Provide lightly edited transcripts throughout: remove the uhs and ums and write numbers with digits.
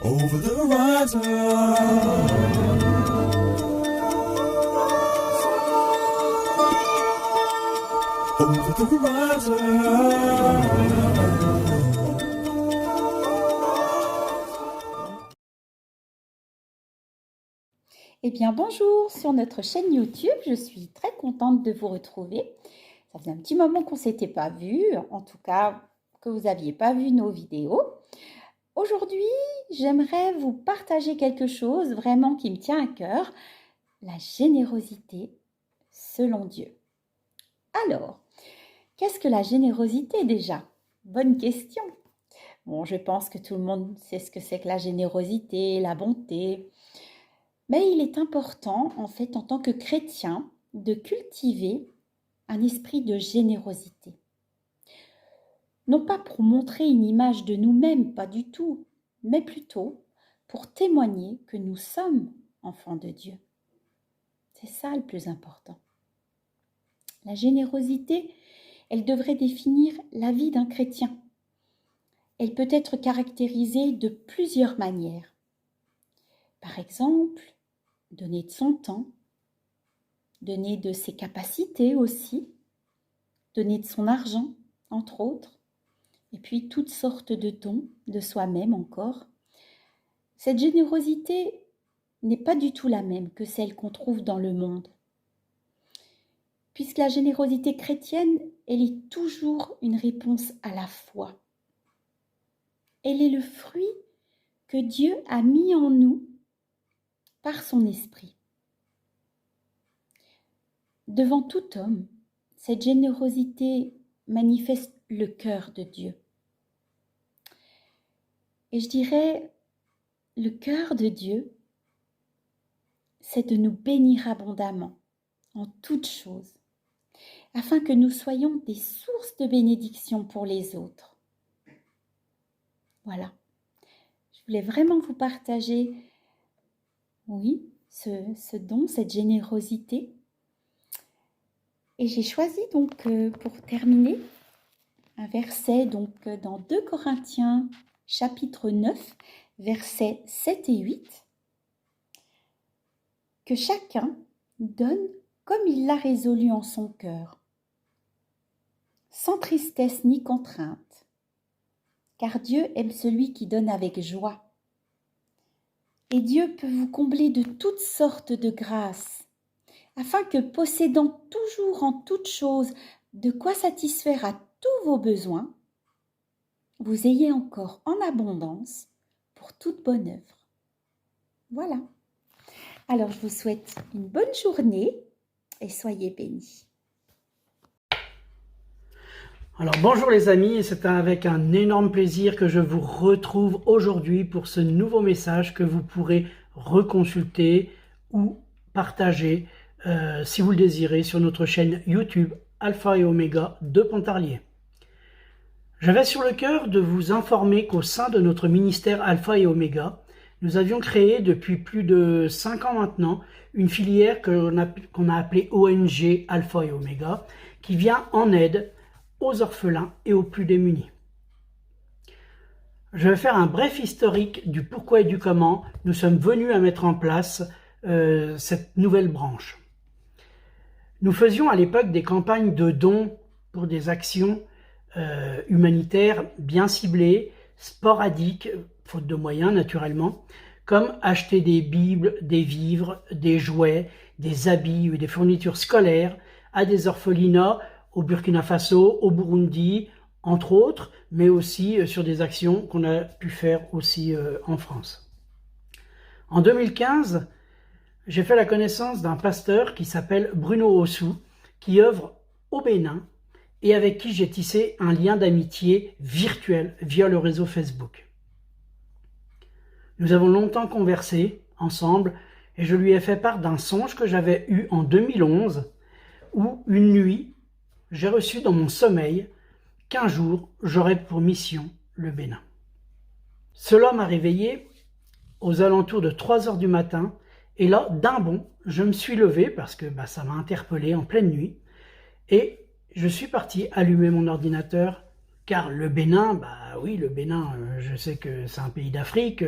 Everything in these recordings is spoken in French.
over the horizon. Over the horizon. Eh bien bonjour sur notre chaîne YouTube, je suis très contente de vous retrouver. Ça faisait un petit moment qu'on ne s'était pas vu, en tout cas que vous n'aviez pas vu nos vidéos. Aujourd'hui, j'aimerais vous partager quelque chose vraiment qui me tient à cœur, la générosité selon Dieu. Alors, qu'est-ce que la générosité déjà? Bonne question. Bon, je pense que tout le monde sait ce que c'est que la générosité, la bonté. Mais il est important, en fait, en tant que chrétien, de cultiver un esprit de générosité. Non pas pour montrer une image de nous-mêmes, pas du tout, mais plutôt pour témoigner que nous sommes enfants de Dieu. C'est ça le plus important. La générosité, elle devrait définir la vie d'un chrétien. Elle peut être caractérisée de plusieurs manières. Par exemple, donner de son temps, donner de ses capacités aussi, donner de son argent, entre autres, et puis toutes sortes de dons de soi-même encore. Cette générosité n'est pas du tout la même que celle qu'on trouve dans le monde, puisque la générosité chrétienne, elle est toujours une réponse à la foi. Elle est le fruit que Dieu a mis en nous par son esprit. Devant tout homme, cette générosité manifeste le cœur de Dieu. Et je dirais, le cœur de Dieu, c'est de nous bénir abondamment en toutes choses, afin que nous soyons des sources de bénédiction pour les autres. Voilà. Je voulais vraiment vous partager, oui, ce don, cette générosité. Et j'ai choisi donc pour terminer un verset donc dans 2 Corinthiens chapitre 9, versets 7 et 8. Que chacun donne comme il l'a résolu en son cœur, sans tristesse ni contrainte, car Dieu aime celui qui donne avec joie. Et Dieu peut vous combler de toutes sortes de grâces, afin que, possédant toujours en toutes choses de quoi satisfaire à tous vos besoins, vous ayez encore en abondance pour toute bonne œuvre. Voilà. Alors, je vous souhaite une bonne journée et soyez bénis. Alors bonjour les amis, c'est avec un énorme plaisir que je vous retrouve aujourd'hui pour ce nouveau message que vous pourrez reconsulter ou partager si vous le désirez sur notre chaîne YouTube Alpha et Oméga de Pontarlier. J'avais sur le cœur de vous informer qu'au sein de notre ministère Alpha et Oméga, nous avions créé depuis plus de 5 ans maintenant une filière qu'on a appelée ONG Alpha et Oméga qui vient en aide aux orphelins et aux plus démunis. Je vais faire un bref historique du pourquoi et du comment nous sommes venus à mettre en place cette nouvelle branche. Nous faisions à l'époque des campagnes de dons pour des actions humanitaires bien ciblées, sporadiques, faute de moyens naturellement, comme acheter des bibles, des vivres, des jouets, des habits ou des fournitures scolaires à des orphelinats au Burkina Faso, au Burundi, entre autres, mais aussi sur des actions qu'on a pu faire aussi en France. En 2015, j'ai fait la connaissance d'un pasteur qui s'appelle Bruno Ossou, qui œuvre au Bénin et avec qui j'ai tissé un lien d'amitié virtuel via le réseau Facebook. Nous avons longtemps conversé ensemble et je lui ai fait part d'un songe que j'avais eu en 2011 où une nuit, j'ai reçu dans mon sommeil qu'un jour, j'aurais pour mission le Bénin. Cela m'a réveillé aux alentours de 3 heures du matin et là, d'un bond, je me suis levé parce que ça m'a interpellé en pleine nuit et je suis parti allumer mon ordinateur car le Bénin, bah oui, le Bénin, je sais que c'est un pays d'Afrique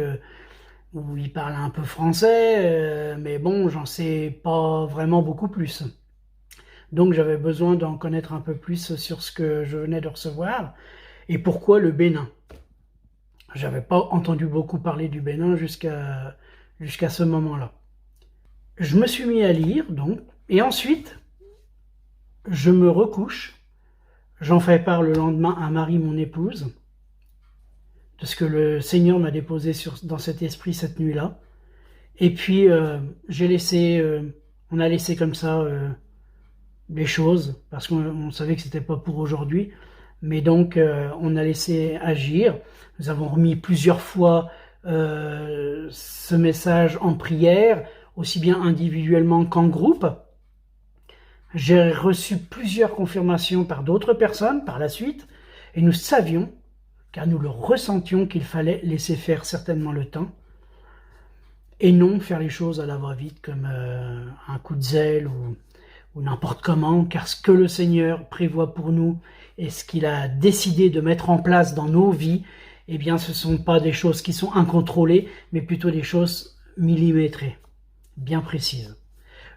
où ils parlent un peu français, mais bon, j'en sais pas vraiment beaucoup plus. Donc j'avais besoin d'en connaître un peu plus sur ce que je venais de recevoir et pourquoi le Bénin. J'avais pas entendu beaucoup parler du Bénin jusqu'à ce moment-là. Je me suis mis à lire, donc, et ensuite, je me recouche. J'en fais part le lendemain à Marie, mon épouse, de ce que le Seigneur m'a déposé dans cet esprit cette nuit-là. Et puis, on a laissé comme ça les choses, parce qu'on savait que c'était pas pour aujourd'hui. Mais donc, on a laissé agir. Nous avons remis plusieurs fois ce message en prière, aussi bien individuellement qu'en groupe. J'ai reçu plusieurs confirmations par d'autres personnes par la suite, et nous savions, car nous le ressentions, qu'il fallait laisser faire certainement le temps, et non faire les choses à la va-vite comme un coup de zèle ou n'importe comment, car ce que le Seigneur prévoit pour nous et ce qu'il a décidé de mettre en place dans nos vies, eh bien ce ne sont pas des choses qui sont incontrôlées, mais plutôt des choses millimétrées, bien précises.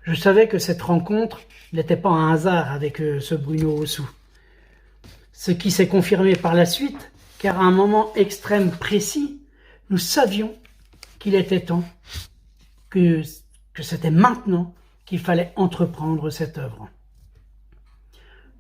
Je savais que cette rencontre n'était pas un hasard avec ce Bruno Ossou. Ce qui s'est confirmé par la suite, car à un moment extrême précis, nous savions qu'il était temps, que c'était maintenant qu'il fallait entreprendre cette œuvre.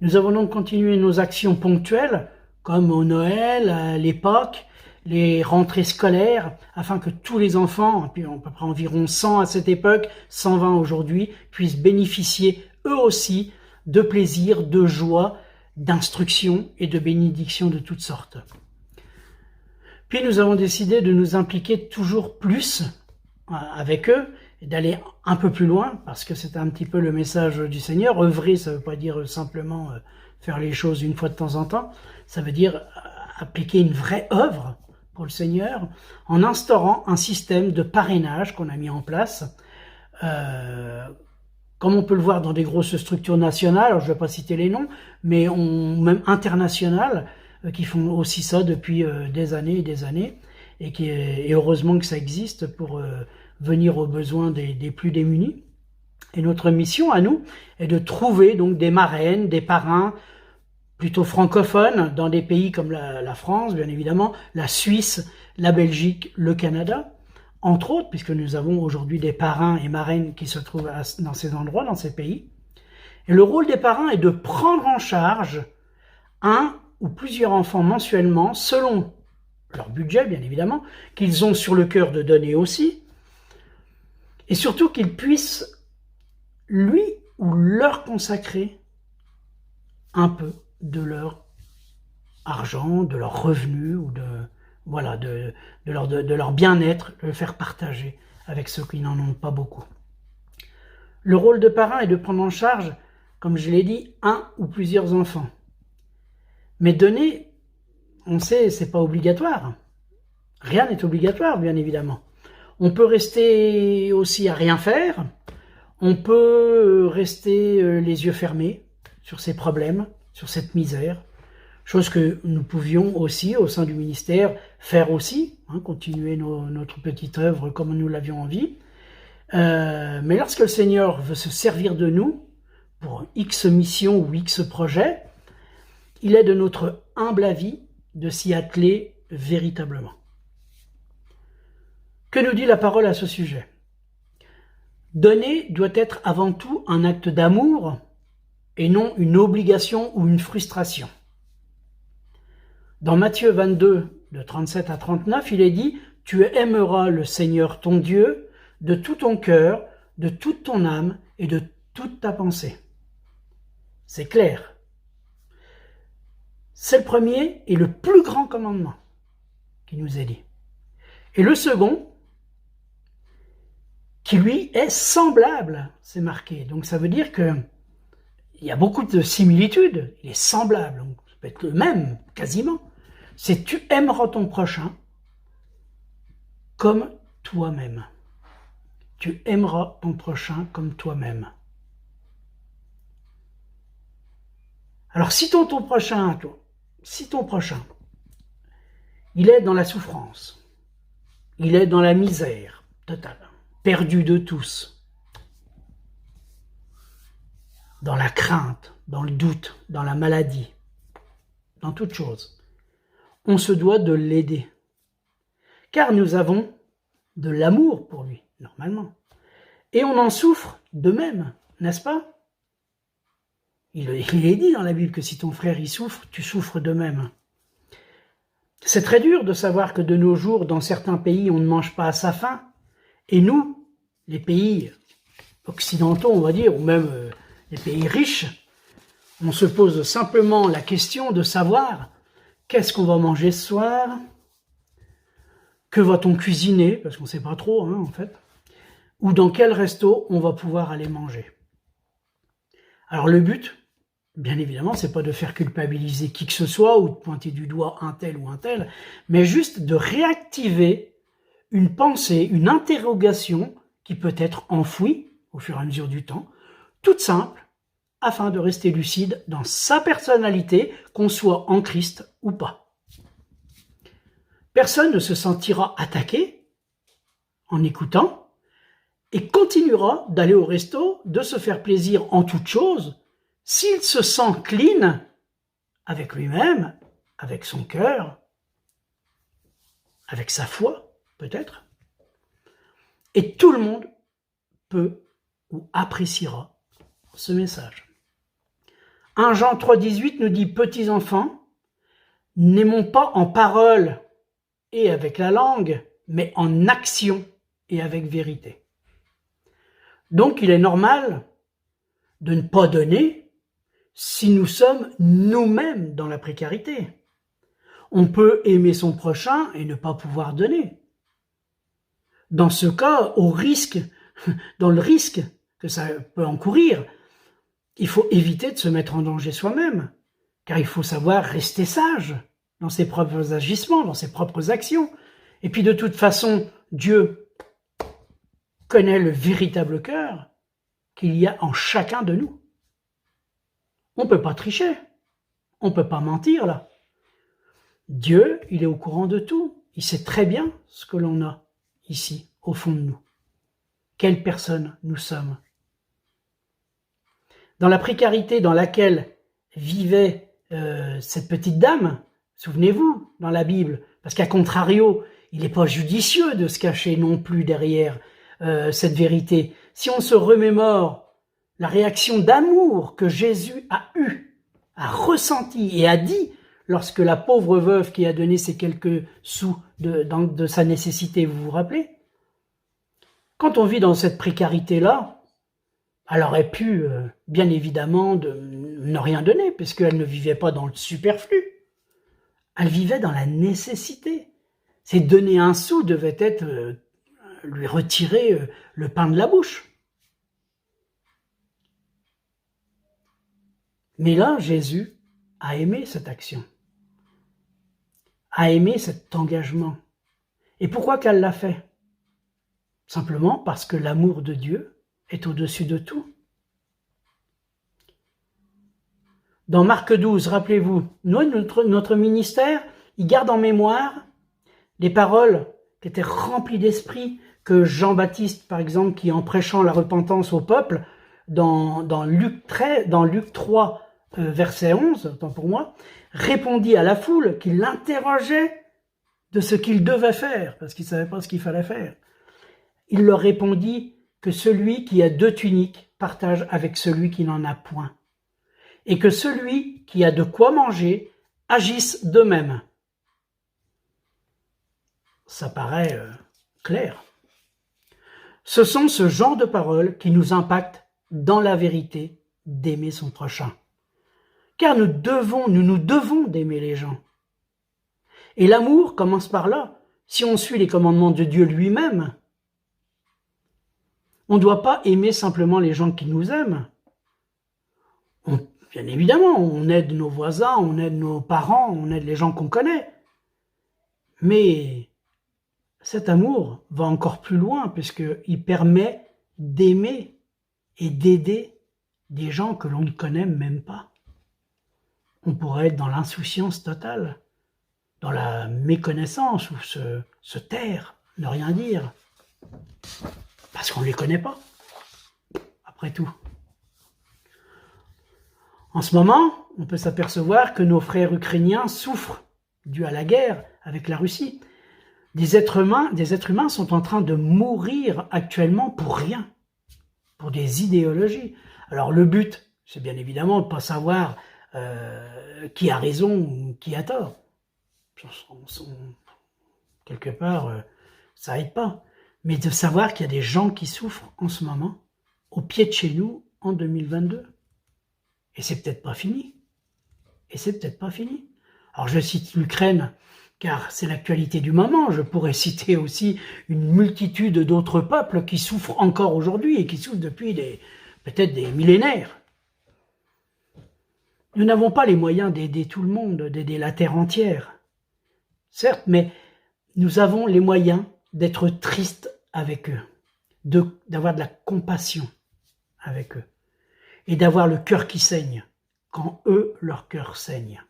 Nous avons donc continué nos actions ponctuelles, comme au Noël, à l'époque, les rentrées scolaires, afin que tous les enfants, puis à peu près environ 100 à cette époque, 120 aujourd'hui, puissent bénéficier eux aussi de plaisir, de joie, d'instruction et de bénédictions de toutes sortes. Puis nous avons décidé de nous impliquer toujours plus avec eux, et d'aller un peu plus loin, parce que c'est un petit peu le message du Seigneur. Œuvrer, ça ne veut pas dire simplement faire les choses une fois de temps en temps, ça veut dire appliquer une vraie œuvre pour le Seigneur, en instaurant un système de parrainage qu'on a mis en place, comme on peut le voir dans des grosses structures nationales, alors je ne vais pas citer les noms, mais même internationales, qui font aussi ça depuis des années et des années, et heureusement que ça existe pour venir aux besoins des plus démunis. Et notre mission à nous est de trouver donc des marraines, des parrains, plutôt francophones, dans des pays comme la France, bien évidemment, la Suisse, la Belgique, le Canada, entre autres, puisque nous avons aujourd'hui des parrains et marraines qui se trouvent dans ces endroits, dans ces pays. Et le rôle des parrains est de prendre en charge un ou plusieurs enfants mensuellement, selon leur budget, bien évidemment, qu'ils ont sur le cœur de donner aussi, et surtout qu'ils puissent, lui ou leur consacrer un peu de leur argent, de leurs revenus, ou de leur bien-être, de le faire partager avec ceux qui n'en ont pas beaucoup. Le rôle de parrain est de prendre en charge, comme je l'ai dit, un ou plusieurs enfants. Mais donner, on sait, c'est pas obligatoire. Rien n'est obligatoire, bien évidemment. On peut rester aussi à rien faire. On peut rester les yeux fermés sur ces problèmes, sur cette misère. Chose que nous pouvions aussi, au sein du ministère, faire aussi, continuer notre petite œuvre comme nous l'avions envie. Mais lorsque le Seigneur veut se servir de nous, pour X mission ou X projet, il est de notre humble avis de s'y atteler véritablement. Que nous dit la parole à ce sujet? Donner doit être avant tout un acte d'amour et non une obligation ou une frustration. Dans Matthieu 22, de 37 à 39, il est dit « Tu aimeras le Seigneur ton Dieu de tout ton cœur, de toute ton âme et de toute ta pensée. » C'est clair. C'est le premier et le plus grand commandement qui nous est dit. Et le second, qui lui est semblable, c'est marqué. Donc ça veut dire que il y a beaucoup de similitudes, il est semblable, donc ça peut être le même, quasiment. C'est tu aimeras ton prochain comme toi-même. Tu aimeras ton prochain comme toi-même. Alors si ton prochain, toi, si ton prochain, il est dans la souffrance, il est dans la misère totale, perdu de tous, dans la crainte, dans le doute, dans la maladie, dans toute chose, on se doit de l'aider. Car nous avons de l'amour pour lui, normalement. Et on en souffre de même, n'est-ce pas? Il est dit dans la Bible que si ton frère y souffre, tu souffres de même. C'est très dur de savoir que de nos jours, dans certains pays, on ne mange pas à sa faim. Et nous, les pays occidentaux, on va dire, ou même les pays riches, on se pose simplement la question de savoir qu'est-ce qu'on va manger ce soir, que va-t-on cuisiner, parce qu'on ne sait pas trop, hein, en fait, ou dans quel resto on va pouvoir aller manger. Alors le but, bien évidemment, c'est pas de faire culpabiliser qui que ce soit ou de pointer du doigt un tel ou un tel, mais juste de réactiver une pensée, une interrogation qui peut être enfouie au fur et à mesure du temps, toute simple, afin de rester lucide dans sa personnalité, qu'on soit en Christ ou pas. Personne ne se sentira attaqué en écoutant et continuera d'aller au resto, de se faire plaisir en toute chose, s'il se sent clean avec lui-même, avec son cœur, avec sa foi, peut-être. Et tout le monde peut ou appréciera ce message. 1 Jean 3,18 nous dit « Petits enfants, n'aimons pas en parole et avec la langue, mais en action et avec vérité. » Donc il est normal de ne pas donner si nous sommes nous-mêmes dans la précarité. On peut aimer son prochain et ne pas pouvoir donner. Dans ce cas, dans le risque que ça peut encourir, il faut éviter de se mettre en danger soi-même, car il faut savoir rester sage dans ses propres agissements, dans ses propres actions. Et puis de toute façon, Dieu connaît le véritable cœur qu'il y a en chacun de nous. On ne peut pas tricher, on ne peut pas mentir là. Dieu, il est au courant de tout, il sait très bien ce que l'on a ici, au fond de nous. Quelle personne nous sommes. Dans la précarité dans laquelle vivait cette petite dame, souvenez-vous, dans la Bible, parce qu'à contrario, il n'est pas judicieux de se cacher non plus derrière cette vérité. Si on se remémore la réaction d'amour que Jésus a eue, a ressenti et a dit lorsque la pauvre veuve qui a donné ses quelques sous de sa nécessité, vous vous rappelez? Quand on vit dans cette précarité-là, elle aurait pu, bien évidemment, ne rien donner, puisqu'elle ne vivait pas dans le superflu. Elle vivait dans la nécessité. C'est donner un sou devait être lui retirer le pain de la bouche. Mais là, Jésus a aimé cette action, a aimé cet engagement. Et pourquoi qu'elle l'a fait? Simplement parce que l'amour de Dieu est au-dessus de tout. Dans Marc 12, rappelez-vous, notre ministère, il garde en mémoire les paroles qui étaient remplies d'esprit que Jean-Baptiste, par exemple, qui en prêchant la repentance au peuple, dans Luc 3, verset 11, autant pour moi, répondit à la foule qui l'interrogeait de ce qu'il devait faire, parce qu'il ne savait pas ce qu'il fallait faire. Il leur répondit que celui qui a 2 tuniques partage avec celui qui n'en a point, et que celui qui a de quoi manger agisse de même. Ça paraît clair. Ce sont ce genre de paroles qui nous impactent dans la vérité d'aimer son prochain. Car nous nous devons d'aimer les gens. Et l'amour commence par là. Si on suit les commandements de Dieu lui-même, on ne doit pas aimer simplement les gens qui nous aiment. Bien évidemment, on aide nos voisins, on aide nos parents, on aide les gens qu'on connaît. Mais cet amour va encore plus loin, puisqu'il permet d'aimer et d'aider des gens que l'on ne connaît même pas. on pourrait être dans l'insouciance totale, dans la méconnaissance ou se taire, ne rien dire, parce qu'on ne les connaît pas, après tout. En ce moment, on peut s'apercevoir que nos frères ukrainiens souffrent dû à la guerre avec la Russie. Des êtres humains sont en train de mourir actuellement pour rien, pour des idéologies. Alors le but, c'est bien évidemment de ne pas savoir qui a raison ou qui a tort. Quelque part, ça aide pas. Mais de savoir qu'il y a des gens qui souffrent en ce moment, au pied de chez nous, en 2022. Et c'est peut-être pas fini. Et c'est peut-être pas fini. Alors je cite l'Ukraine, car c'est l'actualité du moment. Je pourrais citer aussi une multitude d'autres peuples qui souffrent encore aujourd'hui et qui souffrent depuis peut-être des millénaires. Nous n'avons pas les moyens d'aider tout le monde, d'aider la terre entière. Certes, mais nous avons les moyens d'être tristes avec eux, d'avoir de la compassion avec eux, et d'avoir le cœur qui saigne, quand eux, leur cœur saigne.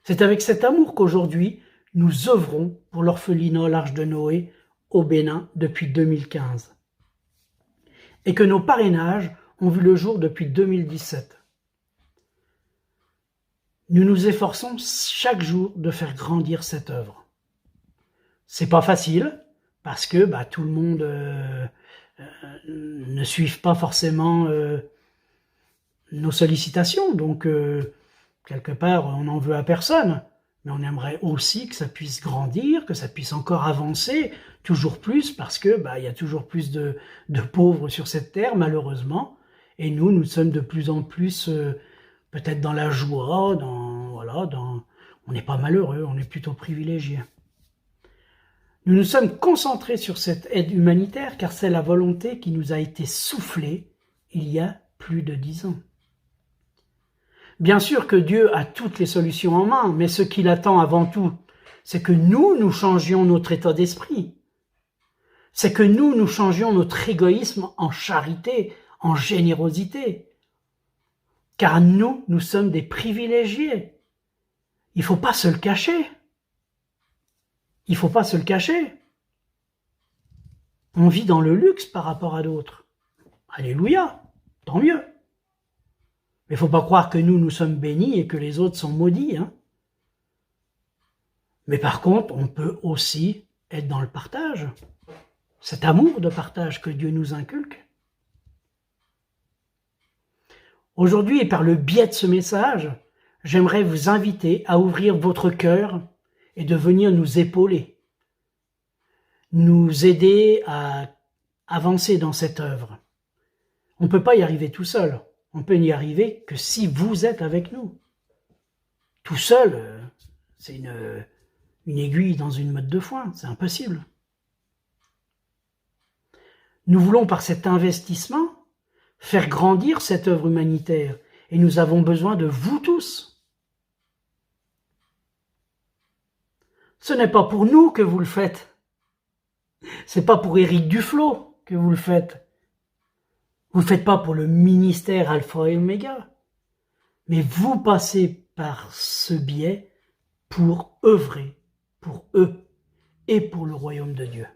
C'est avec cet amour qu'aujourd'hui, nous œuvrons pour l'orphelinat l'Arche de Noé au Bénin depuis 2015. Et que nos parrainages ont vu le jour depuis 2017. Nous nous efforçons chaque jour de faire grandir cette œuvre. C'est pas facile, parce que tout le monde ne suit pas forcément nos sollicitations, donc quelque part on n'en veut à personne, mais on aimerait aussi que ça puisse grandir, que ça puisse encore avancer toujours plus, parce que y a toujours plus de pauvres sur cette terre malheureusement, et nous sommes de plus en plus peut-être dans la joie, on n'est pas malheureux, on est plutôt privilégié. Nous nous sommes concentrés sur cette aide humanitaire car c'est la volonté qui nous a été soufflée il y a plus de 10 ans. Bien sûr que Dieu a toutes les solutions en main, mais ce qu'il attend avant tout, c'est que nous changions notre état d'esprit. C'est que nous changions notre égoïsme en charité, en générosité. Car nous sommes des privilégiés. Il ne faut pas se le cacher. Il ne faut pas se le cacher. On vit dans le luxe par rapport à d'autres. Alléluia, tant mieux. Mais il ne faut pas croire que nous sommes bénis et que les autres sont maudits. Mais par contre, on peut aussi être dans le partage. Cet amour de partage que Dieu nous inculque. Aujourd'hui, et par le biais de ce message, j'aimerais vous inviter à ouvrir votre cœur et de venir nous épauler, nous aider à avancer dans cette œuvre. On ne peut pas y arriver tout seul, on peut y arriver que si vous êtes avec nous. Tout seul, c'est une aiguille dans une motte de foin, c'est impossible. Nous voulons par cet investissement faire grandir cette œuvre humanitaire et nous avons besoin de vous tous. Ce n'est pas pour nous que vous le faites. C'est pas pour Éric Duflot que vous le faites. Vous ne le faites pas pour le ministère Alpha et Oméga. Mais vous passez par ce biais pour œuvrer pour eux et pour le royaume de Dieu.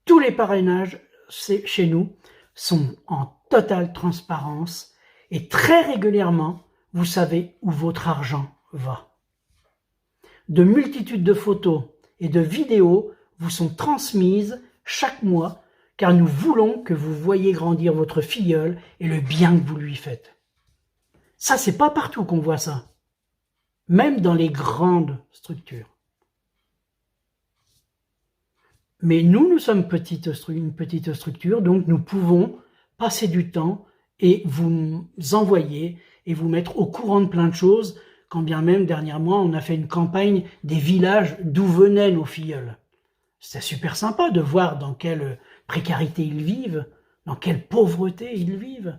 Tous les parrainages chez nous sont en totale transparence et très régulièrement, vous savez où votre argent va. De multitudes de photos et de vidéos vous sont transmises chaque mois car nous voulons que vous voyiez grandir votre filleul et le bien que vous lui faites. Ça, c'est pas partout qu'on voit ça, même dans les grandes structures. Mais nous sommes une petite structure, donc nous pouvons passer du temps et vous envoyer et vous mettre au courant de plein de choses, quand bien même, dernièrement, on a fait une campagne des villages d'où venaient nos filleuls. C'était super sympa de voir dans quelle précarité ils vivent, dans quelle pauvreté ils vivent.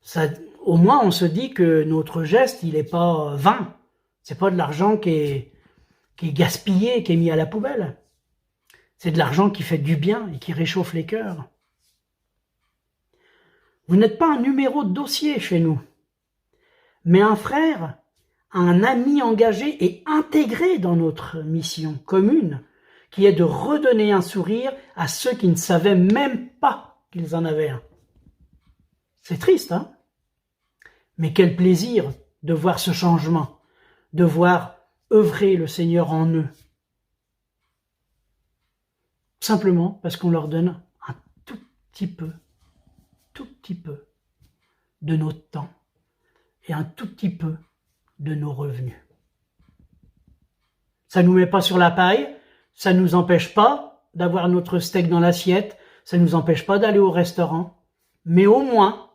Ça, au moins, on se dit que notre geste, il n'est pas vain. C'est pas de l'argent qui est gaspillé, qui est mis à la poubelle. C'est de l'argent qui fait du bien et qui réchauffe les cœurs. Vous n'êtes pas un numéro de dossier chez nous, mais un frère, un ami engagé et intégré dans notre mission commune, qui est de redonner un sourire à ceux qui ne savaient même pas qu'ils en avaient un. C'est triste, hein? Mais quel plaisir de voir ce changement, de voir œuvrer le Seigneur en eux. Simplement parce qu'on leur donne un tout petit peu de notre temps et un tout petit peu de nos revenus. Ça ne nous met pas sur la paille, ça ne nous empêche pas d'avoir notre steak dans l'assiette, ça ne nous empêche pas d'aller au restaurant, mais au moins,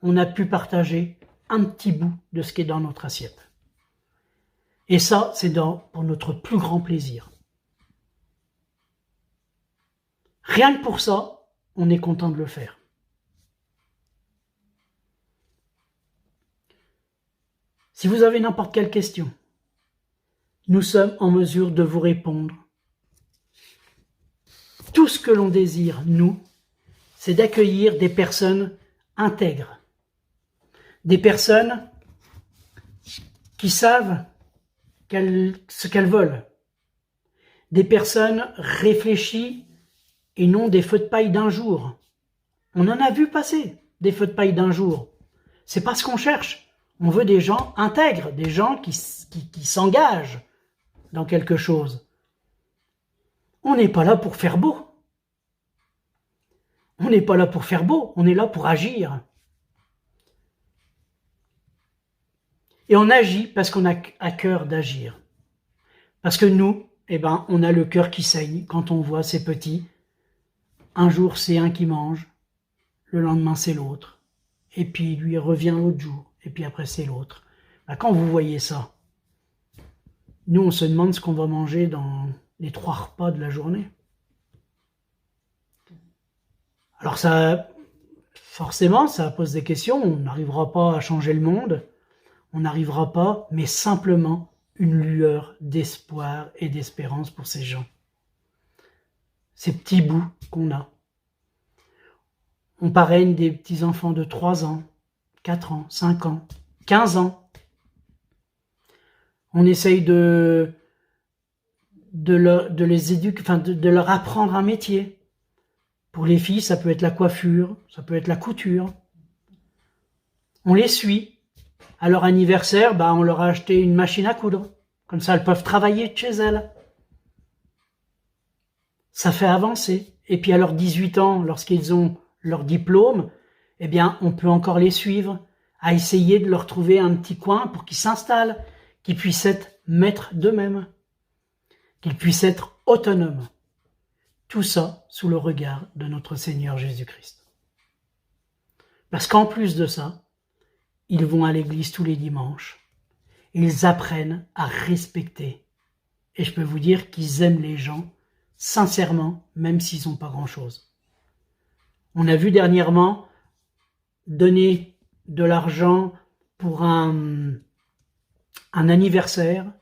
on a pu partager un petit bout de ce qui est dans notre assiette. Et ça, c'est pour notre plus grand plaisir. Rien que pour ça, on est content de le faire. Si vous avez n'importe quelle question, nous sommes en mesure de vous répondre. Tout ce que l'on désire, nous, c'est d'accueillir des personnes intègres, des personnes qui savent ce qu'elles veulent, des personnes réfléchies et non des feux de paille d'un jour. On en a vu passer des feux de paille d'un jour. C'est pas ce qu'on cherche. On veut des gens intègres, des gens qui s'engagent dans quelque chose. On n'est pas là pour faire beau. On n'est pas là pour faire beau, on est là pour agir. Et on agit parce qu'on a à cœur d'agir. Parce que nous, on a le cœur qui saigne quand on voit ces petits. Un jour, c'est un qui mange, le lendemain, c'est l'autre. Et puis, lui revient l'autre jour, et puis après, c'est l'autre. Quand vous voyez ça, nous, on se demande ce qu'on va manger dans les 3 repas de la journée. Alors forcément, ça pose des questions. On n'arrivera pas à changer le monde. On n'arrivera pas, mais simplement une lueur d'espoir et d'espérance pour ces gens. Ces petits bouts qu'on a. On parraine des petits enfants de 3 ans, 4 ans, 5 ans, 15 ans. On essaye de les éduquer, de leur apprendre un métier. Pour les filles, ça peut être la coiffure, ça peut être la couture. On les suit. À leur anniversaire, on leur a acheté une machine à coudre. Comme ça, elles peuvent travailler de chez elles. Ça fait avancer. Et puis à leurs 18 ans, lorsqu'ils ont leur diplôme, on peut encore les suivre, à essayer de leur trouver un petit coin pour qu'ils s'installent, qu'ils puissent être maîtres d'eux-mêmes, qu'ils puissent être autonomes. Tout ça sous le regard de notre Seigneur Jésus-Christ. Parce qu'en plus de ça, ils vont à l'église tous les dimanches. Ils apprennent à respecter. Et je peux vous dire qu'ils aiment les gens, sincèrement, même s'ils n'ont pas grand-chose. On a vu dernièrement donner de l'argent pour un anniversaire.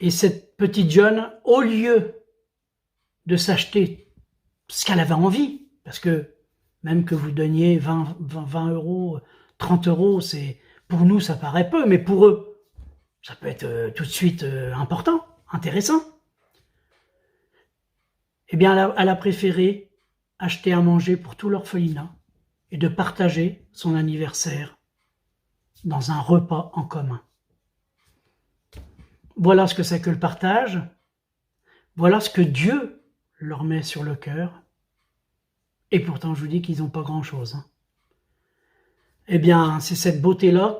Et cette petite jeune, au lieu de s'acheter ce qu'elle avait envie, parce que même que vous donniez 20 euros, 30 euros, pour nous ça paraît peu, mais pour eux, ça peut être tout de suite important, intéressant. Elle a préféré acheter à manger pour tout l'orphelinat et de partager son anniversaire dans un repas en commun. Voilà ce que c'est que le partage. Voilà ce que Dieu leur met sur le cœur. Et pourtant, je vous dis qu'ils n'ont pas grand-chose. C'est cette beauté-là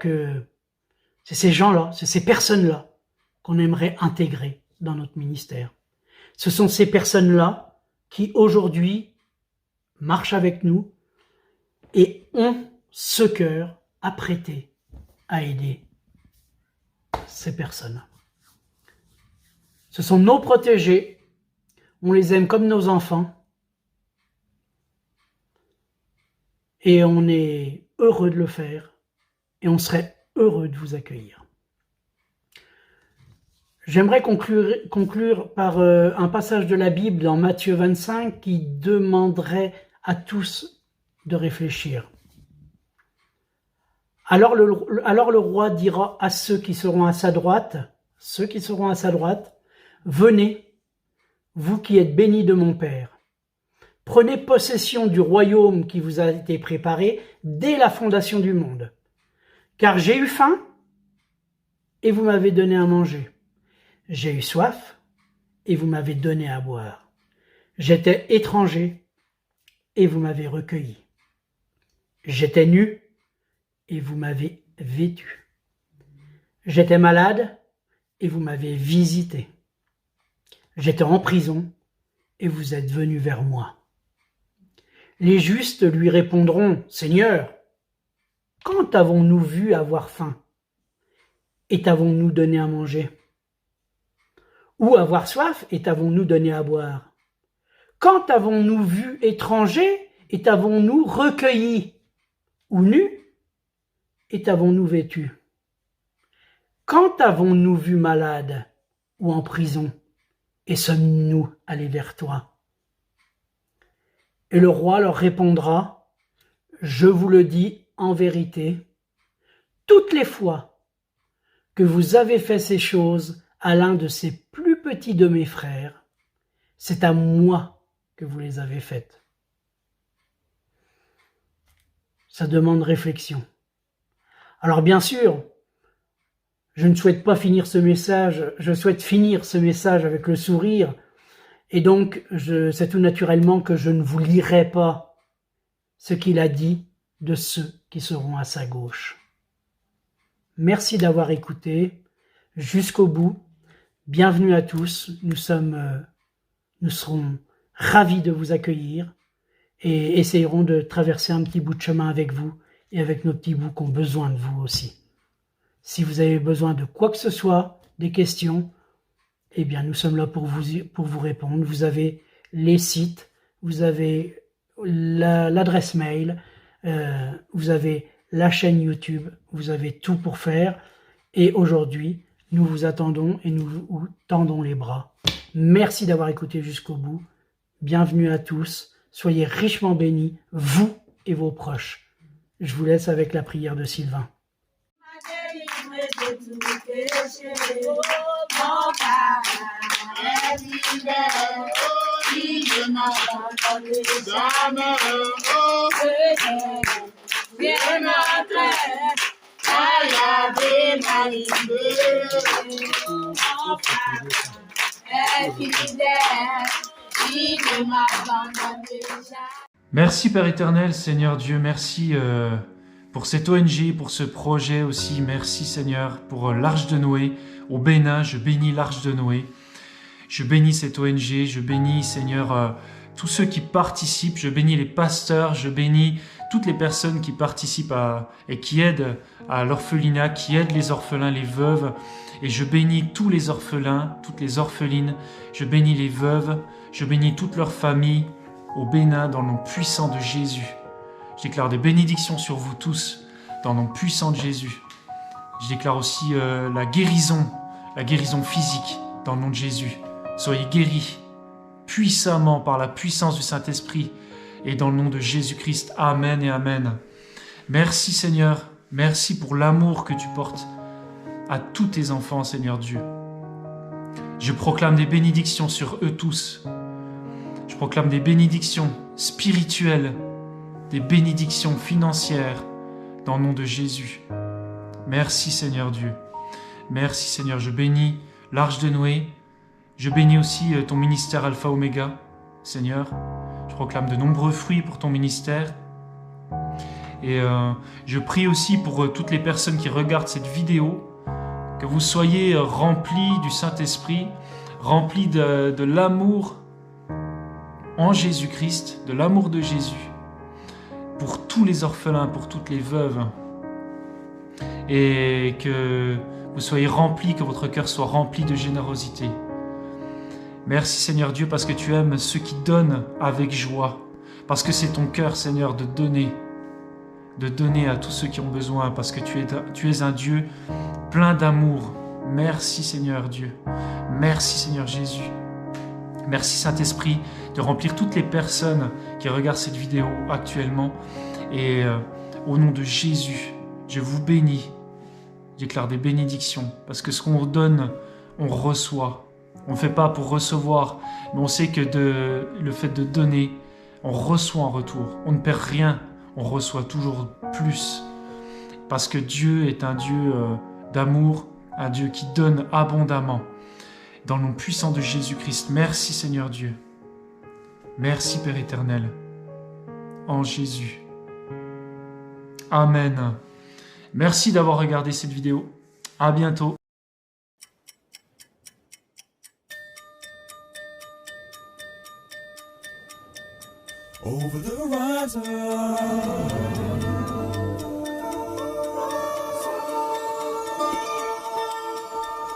c'est ces gens-là, c'est ces personnes-là qu'on aimerait intégrer dans notre ministère. Ce sont ces personnes-là qui, aujourd'hui, marchent avec nous et ont ce cœur à prêter, à aider ces personnes. Ce sont nos protégés. On les aime comme nos enfants. Et on est heureux de le faire. Et on serait heureux de vous accueillir. J'aimerais conclure par un passage de la Bible dans Matthieu 25 qui demanderait à tous de réfléchir. Alors le roi dira à ceux qui seront à sa droite, venez, vous qui êtes bénis de mon Père. Prenez possession du royaume qui vous a été préparé dès la fondation du monde. Car j'ai eu faim et vous m'avez donné à manger. J'ai eu soif et vous m'avez donné à boire. J'étais étranger et vous m'avez recueilli. J'étais nu et vous m'avez vêtu. J'étais malade et vous m'avez visité. J'étais en prison et vous êtes venus vers moi. Les justes lui répondront, Seigneur, quand avons-nous vu avoir faim et t'avons-nous donné à manger? Ou avoir soif et t'avons-nous donné à boire? Quand avons-nous vu étranger et t'avons-nous recueilli? Ou nu et t'avons-nous vêtu? Quand avons-nous vu malade ou en prison et sommes-nous allés vers toi? Et le roi leur répondra, je vous le dis en vérité, toutes les fois que vous avez fait ces choses à l'un de ces plus petits de mes frères, c'est à moi que vous les avez faites. Ça demande réflexion. Alors bien sûr, je ne souhaite pas finir ce message, je souhaite finir ce message avec le sourire, et donc c'est tout naturellement que je ne vous lirai pas ce qu'il a dit de ceux qui seront à sa gauche. Merci d'avoir écouté jusqu'au bout. Bienvenue à tous. Nous serons ravis de vous accueillir et essayerons de traverser un petit bout de chemin avec vous et avec nos petits bouts qui ont besoin de vous aussi. Si vous avez besoin de quoi que ce soit, des questions, eh bien nous sommes là pour vous répondre. Vous avez les sites, vous avez l'adresse mail, vous avez la chaîne YouTube, vous avez tout pour faire. Et aujourd'hui, nous vous attendons et nous vous tendons les bras. Merci d'avoir écouté jusqu'au bout. Bienvenue à tous. Soyez richement bénis, vous et vos proches. Je vous laisse avec la prière de Sylvain. Merci Père éternel, Seigneur Dieu, merci pour cette ONG, pour ce projet aussi. Merci Seigneur pour l'Arche de Noé. Au Bénin, je bénis l'Arche de Noé. Je bénis cette ONG, je bénis Seigneur tous ceux qui participent, je bénis les pasteurs, je bénis toutes les personnes qui participent et qui aident à l'orphelinat, qui aident les orphelins, les veuves. Et je bénis tous les orphelins, toutes les orphelines, je bénis les veuves, je bénis toute leur famille au Bénin dans le nom puissant de Jésus. Je déclare des bénédictions sur vous tous dans le nom puissant de Jésus. Je déclare aussi la guérison physique dans le nom de Jésus. Soyez guéris puissamment par la puissance du Saint-Esprit et dans le nom de Jésus-Christ. Amen et Amen. Merci Seigneur, merci pour l'amour que tu portes à tous tes enfants, Seigneur Dieu. Je proclame des bénédictions sur eux tous. Je proclame des bénédictions spirituelles, des bénédictions financières dans le nom de Jésus. Merci Seigneur Dieu. Merci Seigneur. Je bénis l'Arche de Noé. Je bénis aussi ton ministère Alpha Oméga, Seigneur. Je proclame de nombreux fruits pour ton ministère. Et je prie aussi pour toutes les personnes qui regardent cette vidéo, que vous soyez remplis du Saint-Esprit, remplis de l'amour en Jésus-Christ, de l'amour de Jésus, pour tous les orphelins, pour toutes les veuves, et que vous soyez remplis, que votre cœur soit rempli de générosité. Merci Seigneur Dieu, parce que tu aimes ceux qui donnent avec joie, parce que c'est ton cœur Seigneur de donner à tous ceux qui ont besoin, parce que tu es un Dieu plein d'amour. Merci Seigneur Dieu, merci Seigneur Jésus. Merci Saint-Esprit de remplir toutes les personnes qui regardent cette vidéo actuellement. Et au nom de Jésus, je vous bénis. Je déclare des bénédictions parce que ce qu'on donne, on reçoit. On ne fait pas pour recevoir, mais on sait que le fait de donner, on reçoit en retour. On ne perd rien, on reçoit toujours plus. Parce que Dieu est un Dieu d'amour, un Dieu qui donne abondamment. Dans le nom puissant de Jésus-Christ, merci Seigneur Dieu. Merci Père éternel. En Jésus. Amen. Merci d'avoir regardé cette vidéo. À bientôt. Over the horizon.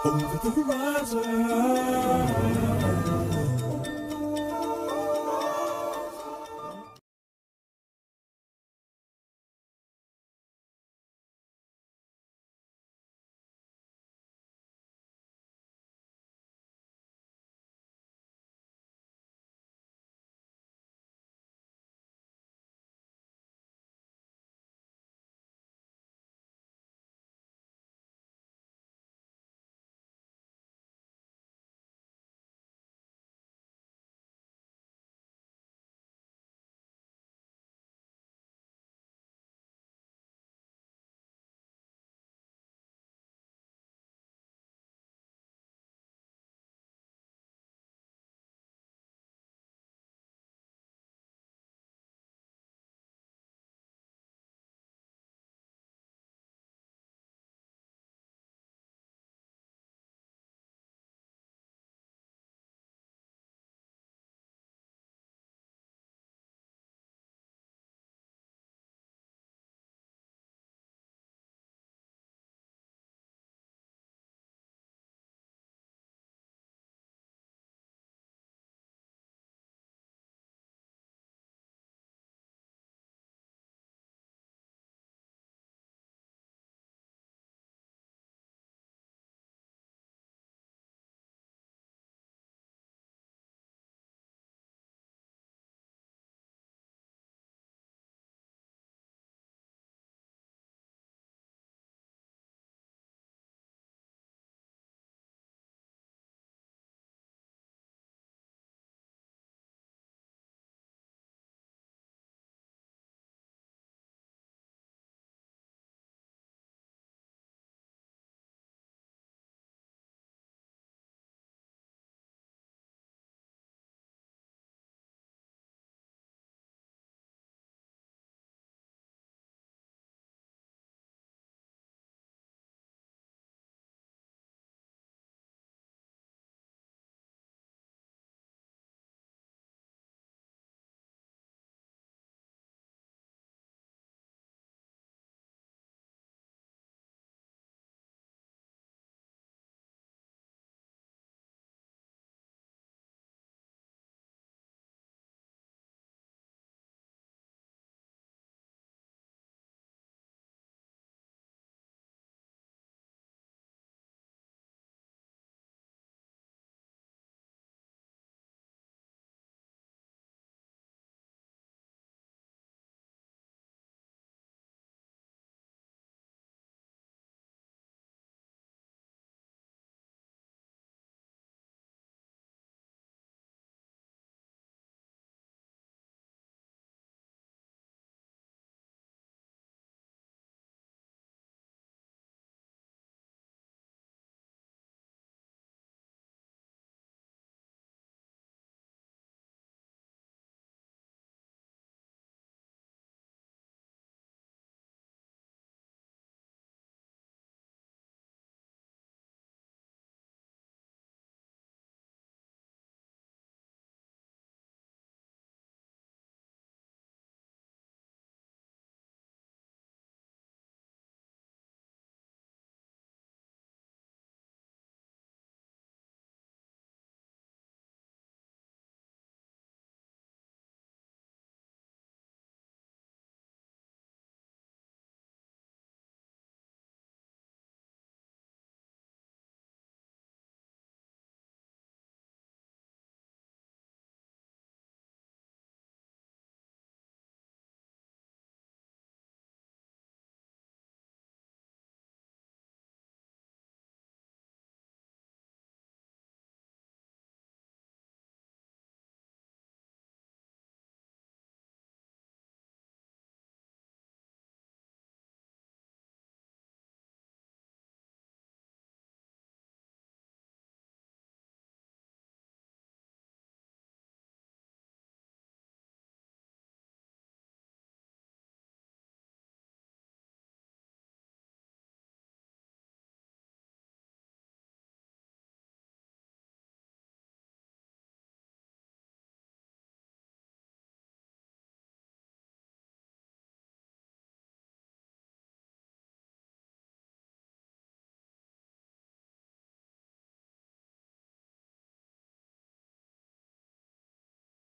Over the horizon.